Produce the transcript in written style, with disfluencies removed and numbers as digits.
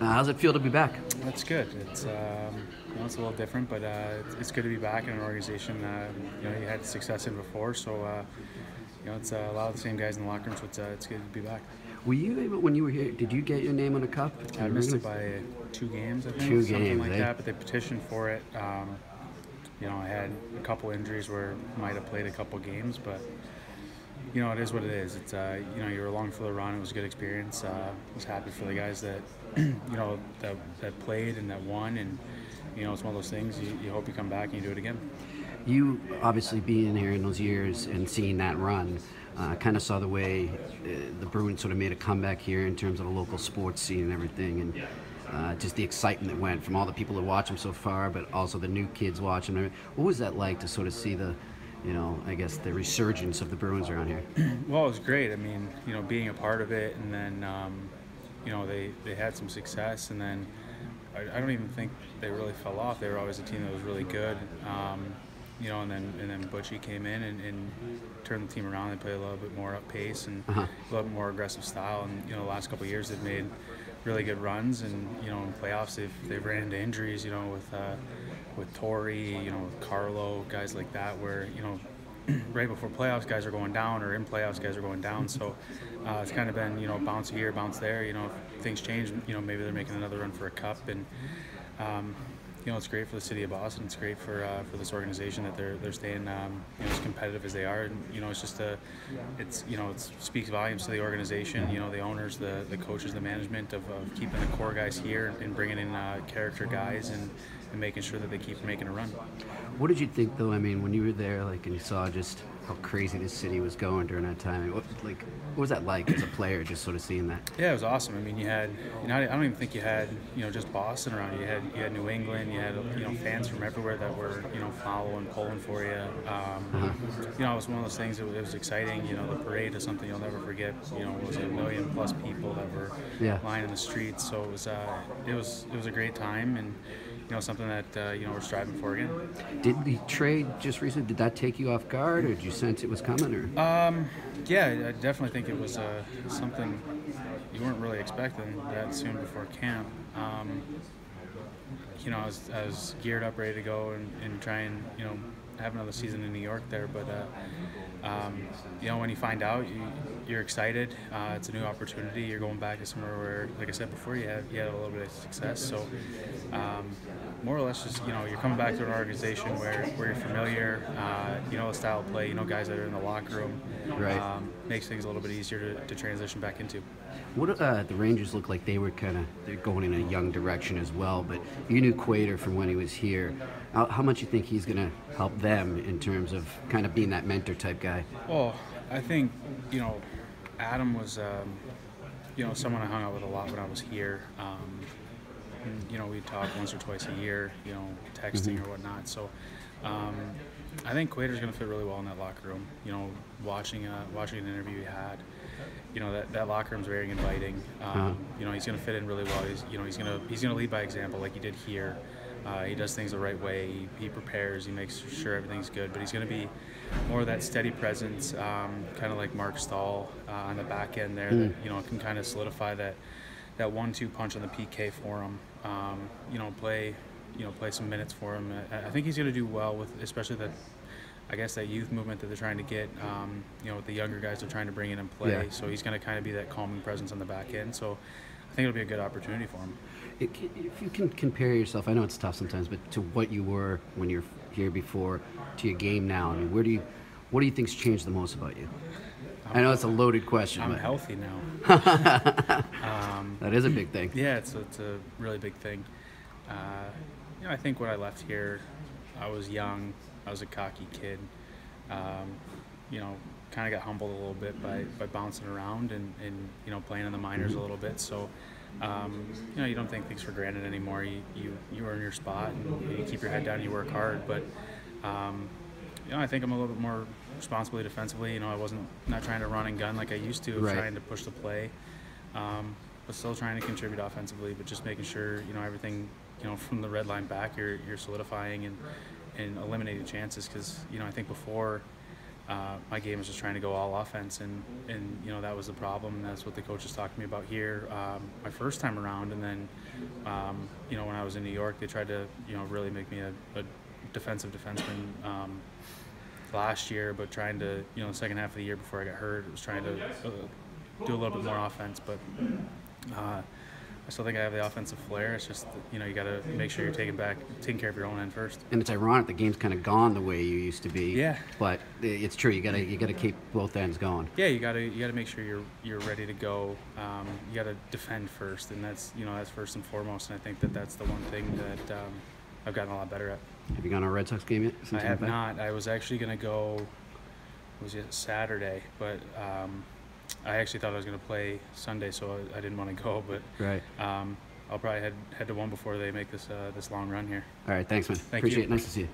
How's it feel to be back? That's good. It's a little different, but it's good to be back in an organization. You had success in before, so it's a lot of the same guys in the locker room. So it's good to be back. Were you able, when you were here, did you get your name on the cup? I missed it by 2 games, I think, Two something games, like eh? that. But they petitioned for it. I had a couple injuries where I might have played a couple games, but it is what it is. It's you were along for the run. It was a good experience. I was happy for the guys that that played and that won, and it's one of those things. You hope you come back and you do it again. You obviously being here in those years and seeing that run, kind of saw the way the Bruins sort of made a comeback here in terms of the local sports scene and everything, and just the excitement that went from all the people that watch them so far, but also the new kids watching them. What was that like to sort of see the, I guess the resurgence of the Bruins around here? Well, it was great. I mean, being a part of it, and then they had some success, and then I don't even think they really fell off. They were always a team that was really good. And then Butchie came in and turned the team around. They played a little bit more up pace and a little bit more aggressive style. And the last couple of years they've made really good runs. And in playoffs they've ran into injuries. With Torrey, with Carlo, guys like that, where right before playoffs guys are going down, or in playoffs guys are going down. So it's kind of been bounce here, bounce there. If things change, maybe they're making another run for a cup. And it's great for the city of Boston. It's great for this organization that they're staying as competitive as they are. And it's just it speaks volumes to the organization. The owners, the coaches, the management of keeping the core guys here and bringing in character guys and making sure that they keep making a run. What did you think, though? I mean, when you were there, and you saw just how crazy this city was going during that time. What was that like as a player, just sort of seeing that? Yeah, it was awesome. I mean, you had, I don't even think you had, just Boston around you. You had New England. You had, fans from everywhere that were, following, pulling for you. It was one of those things. It was exciting. The parade is something you'll never forget. It was 1 million+ people that were lining the streets. So it was a great time, and something that we're striving for again. Did the trade just recently, did that take you off guard, or did you sense it was coming? Or yeah, I definitely think it was something you weren't really expecting that soon before camp. I was geared up, ready to go and try and have another season in New York there, but when you find out, you're excited. It's a new opportunity. You're going back to somewhere where, like I said before, you had a little bit of success. So more or less, just you're coming back to an organization where you're familiar. The style of play. Guys that are in the locker room. Right. Makes things a little bit easier to transition back into. What the Rangers look like? They're going in a young direction as well. But you knew Quater from when he was here. How much you think he's going to help them in terms of kind of being that mentor type guy? Well, I think Adam was someone I hung out with a lot when I was here. We'd talk once or twice a year, texting or whatnot. So I think Quater's going to fit really well in that locker room. Watching an interview he had, that locker room's very inviting. He's going to fit in really well. He's going to lead by example like he did here. He does things the right way. He prepares. He makes sure everything's good. But he's going to be more of that steady presence, kind of like Mark Stahl on the back end there. That can kind of solidify that 1-2 punch on the PK for him. Play some minutes for him. I think he's going to do well with, especially that youth movement that they're trying to get. With the younger guys they're trying to bring in and play. Yeah. So he's going to kind of be that calming presence on the back end. So I think it'll be a good opportunity for him. If you can compare yourself, I know it's tough sometimes, but to what you were when you're here before, to your game now, I mean, what do you think's changed the most about you? I know it's a loaded question. I'm healthy now. That is a big thing. Yeah, it's a really big thing. I think when I left here, I was young. I was a cocky kid. Kind of got humbled a little bit by bouncing around and playing in the minors a little bit. So, you don't take things for granted anymore. You earn your spot and you keep your head down and you work hard. But, I think I'm a little bit more responsible defensively. I wasn't not trying to run and gun like I used to, trying to push the play, but still trying to contribute offensively, but just making sure, everything, from the red line back, you're solidifying and eliminating chances. Because, I think before, my game was just trying to go all offense, and you know, that was the problem. And that's what the coaches talked to me about here my first time around. And then you know, when I was in New York, they tried to, you know, really make me a defensive defenseman last year, but trying to, you know, the second half of the year before I got hurt, was trying to do a little bit more offense. But I still think I have the offensive flair. It's just, you know, you got to make sure you're taking care of your own end first. And it's ironic, the game's kind of gone the way you used to be. Yeah. But it's true. You gotta keep both ends going. Yeah, you gotta make sure you're ready to go. You gotta defend first, and that's, you know, that's first and foremost. And I think that's the one thing that I've gotten a lot better at. Have you gone to a Red Sox game yet? I have not. I was actually gonna go. Was it Saturday? But I actually thought I was going to play Sunday, so I didn't want to go. But right. I'll probably head to one before they make this long run here. All right, thanks, man. Thank Appreciate you. it. Nice to see you.